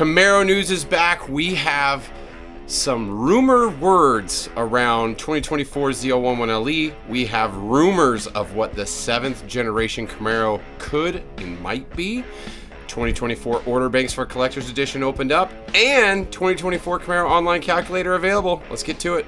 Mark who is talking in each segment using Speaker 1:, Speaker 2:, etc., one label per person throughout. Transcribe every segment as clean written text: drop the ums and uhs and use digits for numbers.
Speaker 1: Camaro news is back. We have some rumor words around 2024 ZL1 1LE. We have rumors of what the 7th generation Camaro could and might be. 2024 order banks for collector's edition opened up, and 2024 Camaro online calculator available. Let's get to it.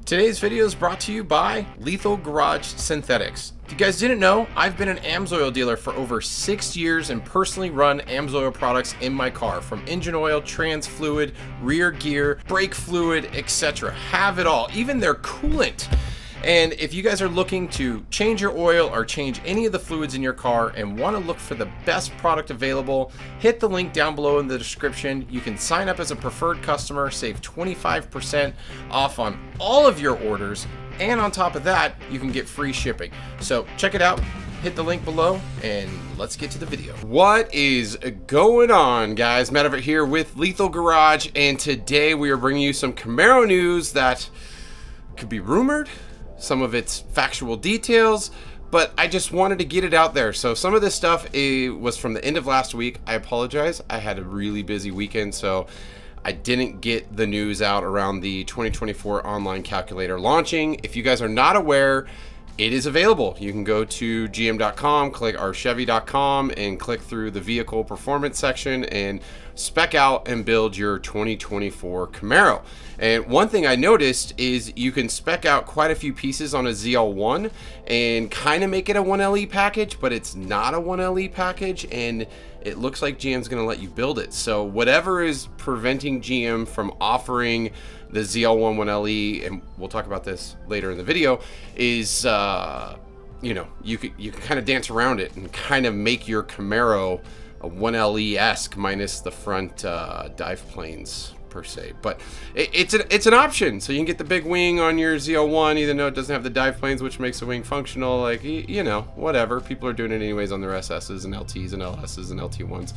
Speaker 1: Today's video is brought to you by Lethal Garage Synthetics. If you guys didn't know, I've been an AMSOIL dealer for over 6 years and personally run AMSOIL products in my car, from engine oil, trans fluid, rear gear, brake fluid, etc. Have it all, even their coolant. And if you guys are looking to change your oil or change any of the fluids in your car and want to look for the best product available, hit the link down below in the description. You can sign up as a preferred customer, save 25% off on all of your orders, and on top of that, you can get free shipping. So check it out, hit the link below, and let's get to the video. What is going on, guys? Matt over here with Lethal Garage, and today we are bringing you some Camaro news that could be rumored. Some of its factual details, but I just wanted to get it out there. So some of this stuff was from the end of last week. I apologize. I had a really busy weekend, so I didn't get the news out around the 2024 online calculator launching. If you guys are not aware, it is available. You can go to gm.com, click or chevy.com, and click through the vehicle performance section and spec out and build your 2024 Camaro. And one thing I noticed is you can spec out quite a few pieces on a ZL1 and kind of make it a 1LE package, but it's not a 1LE package, and it looks like GM's gonna let you build it. So whatever is preventing GM from offering the ZL1 1LE, and we'll talk about this later in the video, is you know, you can kind of dance around it and kind of make your Camaro a 1LE-esque minus the front dive planes per se. But it's an option. So you can get the big wing on your ZL1 even though it doesn't have the dive planes, which makes the wing functional. Like, you know, whatever. People are doing it anyways on their SS's and LTs and LS's and LT1s.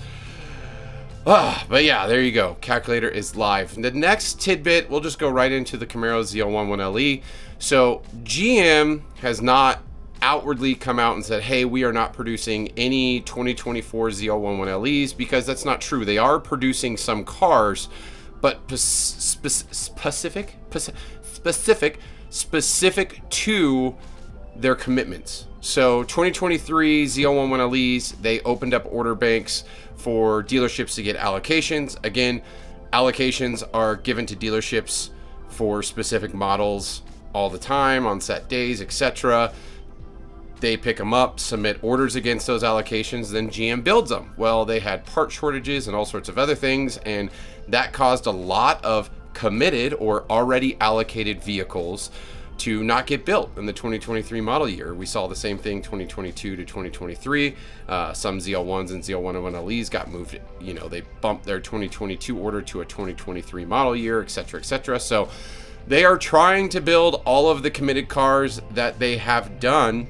Speaker 1: But yeah, there you go. Calculator is live. And the next tidbit, we'll just go right into the Camaro ZL1 1LE. So GM has not outwardly come out and said, hey, we are not producing any 2024 ZL1 1LEs, because that's not true. They are producing some cars, but specific to their commitments. So 2023 ZL1 1LEs, they opened up order banks for dealerships to get allocations. Again, allocations are given to dealerships for specific models all the time on set days, etc. They pick them up, submit orders against those allocations, then GM builds them. Well, they had part shortages and all sorts of other things, and that caused a lot of committed or already allocated vehicles to not get built in the 2023 model year. We saw the same thing 2022 to 2023. Some ZL1s and ZL1 1LEs got moved, you know, they bumped their 2022 order to a 2023 model year, etc., etc. So they are trying to build all of the committed cars that they have done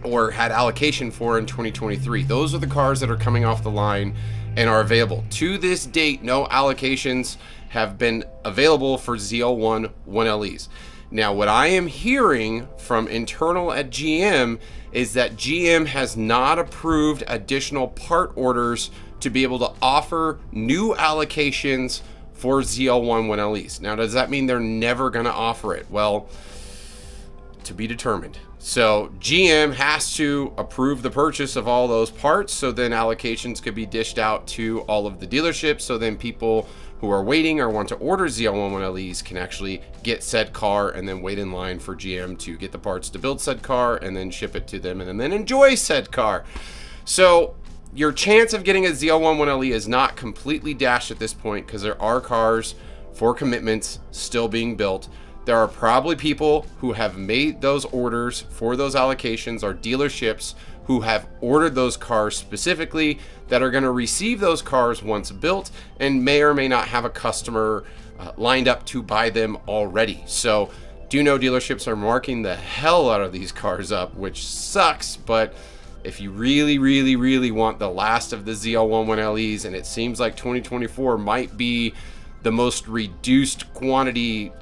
Speaker 1: or had allocation for in 2023. Those are the cars that are coming off the line and are available. To this date, no allocations have been available for ZL1 1LEs. Now, what I am hearing from internal at GM is that GM has not approved additional part orders to be able to offer new allocations for ZL1 1LEs. Now, does that mean they're never gonna offer it? Well, to be determined. So GM has to approve the purchase of all those parts, so then allocations could be dished out to all of the dealerships, so then people who are waiting or want to order ZL1 1LEs can actually get said car and then wait in line for GM to get the parts to build said car and then ship it to them and then enjoy said car. So your chance of getting a ZL1 1LE is not completely dashed at this point, because there are cars for commitments still being built. There are probably people who have made those orders for those allocations, or dealerships who have ordered those cars specifically, that are going to receive those cars once built and may or may not have a customer lined up to buy them already. So do know dealerships are marking the hell out of these cars up, which sucks, but if you really want the last of the ZL1 1LEs, and it seems like 2024 might be the most reduced quantity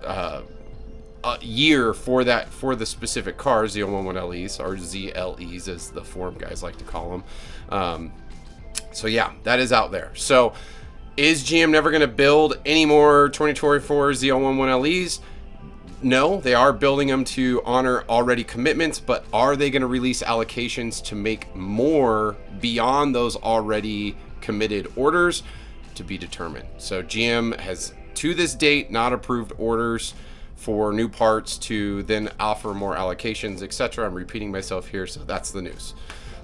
Speaker 1: year for the specific cars, ZL1 1LEs, or ZLEs as the forum guys like to call them. So yeah, that is out there. So is GM never going to build any more 2024 ZL1 1LEs? No, they are building them to honor already commitments, but are they going to release allocations to make more beyond those already committed orders? To be determined. So GM has to this date not approved orders for new parts to then offer more allocations, etc. I'm repeating myself here, so that's the news.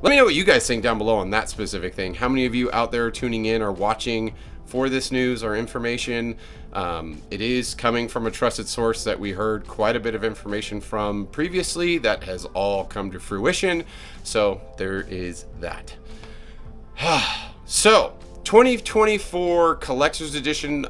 Speaker 1: Let me know what you guys think down below on that specific thing. How many of you out there tuning in or watching for this news or information? It is coming from a trusted source that we heard quite a bit of information from previously that has all come to fruition. So there is that. So 2024 collector's edition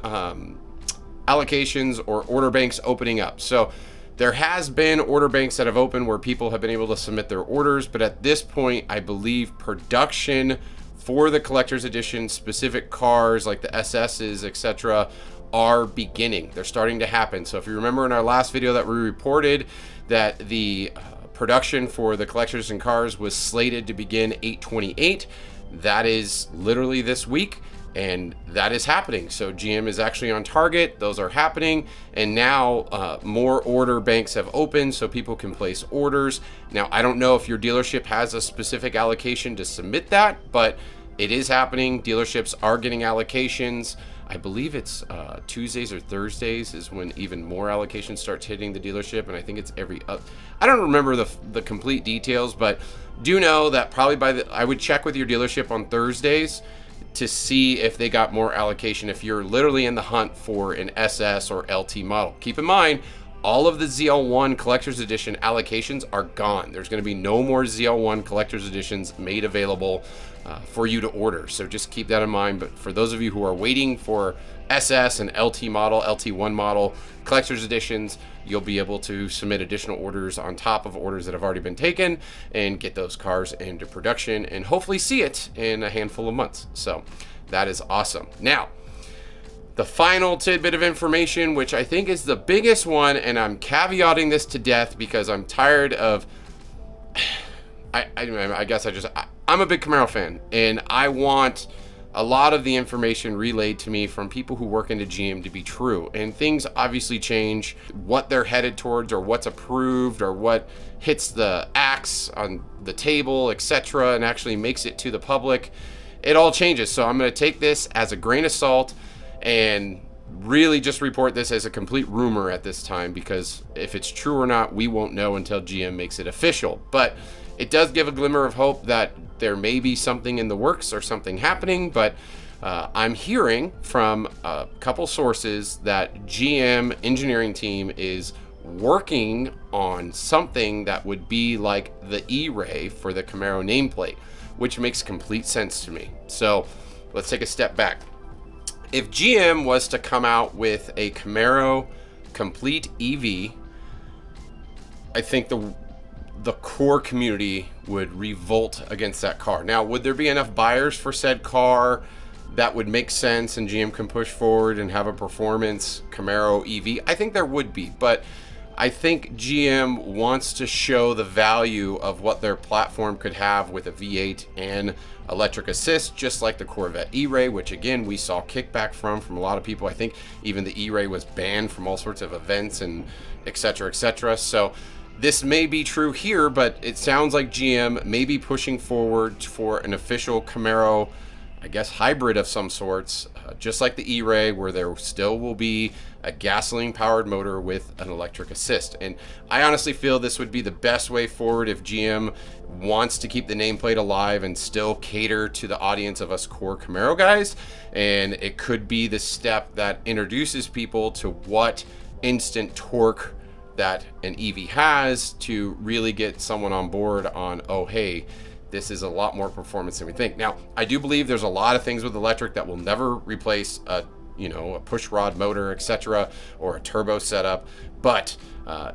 Speaker 1: allocations or order banks opening up. So there has been order banks that have opened where people have been able to submit their orders, but at this point, I believe production for the collector's edition specific cars like the SS's, etc., are beginning. They're starting to happen. So if you remember in our last video that we reported that the production for the collector's and cars was slated to begin 8/28, that is literally this week. And that is happening. So GM is actually on target. Those are happening. And now more order banks have opened so people can place orders. Now, I don't know if your dealership has a specific allocation to submit that, but it is happening. Dealerships are getting allocations. I believe it's Tuesdays or Thursdays is when even more allocations starts hitting the dealership. And I think it's every, I don't remember the complete details, but do know that probably I would check with your dealership on Thursdays to see if they got more allocation if you're literally in the hunt for an SS or LT model. Keep in mind, all of the ZL1 Collector's Edition allocations are gone. There's going to be no more ZL1 Collector's Editions made available for you to order. So just keep that in mind. But for those of you who are waiting for SS and LT model, LT1 model Collector's Editions, you'll be able to submit additional orders on top of orders that have already been taken and get those cars into production and hopefully see it in a handful of months. So that is awesome. Now, the final tidbit of information, which I think is the biggest one, and I'm caveating this to death because I'm tired of, I guess I'm a big Camaro fan, and I want a lot of the information relayed to me from people who work into GM to be true. And things obviously change, what they're headed towards or what's approved or what hits the axe on the table, etc., and actually makes it to the public. It all changes. So I'm going to take this as a grain of salt and really just report this as a complete rumor at this time, because if it's true or not, we won't know until GM makes it official. But it does give a glimmer of hope that there may be something in the works or something happening, but I'm hearing from a couple sources that GM engineering team is working on something that would be like the E-Ray for the Camaro nameplate, which makes complete sense to me. So let's take a step back. If GM was to come out with a Camaro complete EV, I think the core community would revolt against that car. Now, would there be enough buyers for said car that would make sense and GM can push forward and have a performance Camaro EV? I think there would be, but I think GM wants to show the value of what their platform could have with a V8 and electric assist, just like the Corvette E-Ray, which again, we saw kickback from a lot of people. I think even the E-Ray was banned from all sorts of events and etc., etc. So this may be true here, but it sounds like GM may be pushing forward for an official Camaro, I guess, hybrid of some sorts, just like the E-Ray, where there still will be a gasoline-powered motor with an electric assist. And I honestly feel this would be the best way forward if GM wants to keep the nameplate alive and still cater to the audience of us core Camaro guys. And it could be the step that introduces people to what instant torque that an EV has to really get someone on board on, oh, hey, this is a lot more performance than we think. Now, I do believe there's a lot of things with electric that will never replace a push rod motor, etc., or a turbo setup, but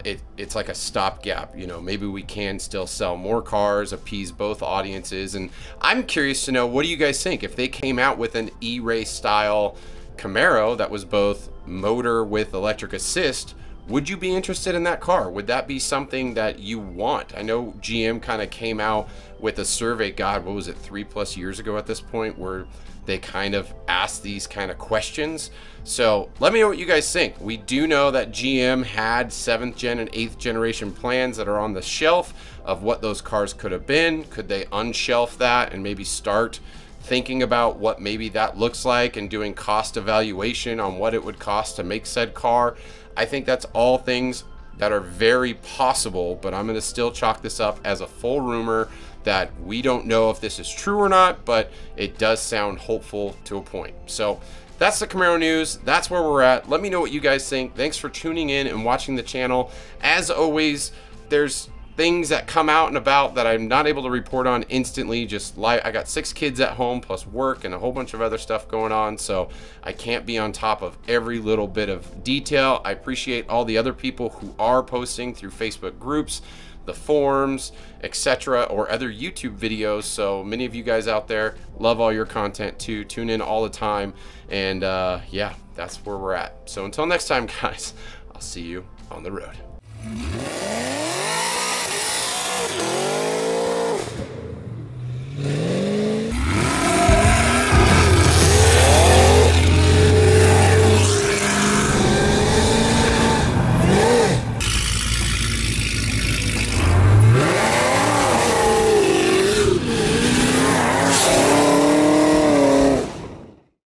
Speaker 1: it's like a stopgap. Maybe we can still sell more cars, appease both audiences. And I'm curious to know, what do you guys think if they came out with an E-Ray style Camaro that was both motor with electric assist? Would you be interested in that car? Would that be something that you want? I know GM kind of came out with a survey, God, what was it, 3+ years ago at this point, where they kind of asked these kind of questions. So let me know what you guys think. We do know that GM had 7th gen and 8th generation plans that are on the shelf of what those cars could have been. Could they unshelf that and maybe start thinking about what maybe that looks like and doing cost evaluation on what it would cost to make said car? I think that's all things that are very possible, but I'm going to still chalk this up as a full rumor that we don't know if this is true or not, but it does sound hopeful to a point. So that's the Camaro news. That's where we're at. Let me know what you guys think. Thanks for tuning in and watching the channel. As always, there's things that come out and about that I'm not able to report on instantly. Just I got 6 kids at home plus work and a whole bunch of other stuff going on, so I can't be on top of every little bit of detail. I appreciate all the other people who are posting through Facebook groups, the forums, etc., or other YouTube videos. So many of you guys out there, love all your content too. Tune in all the time, and yeah, that's where we're at. So until next time, guys, I'll see you on the road.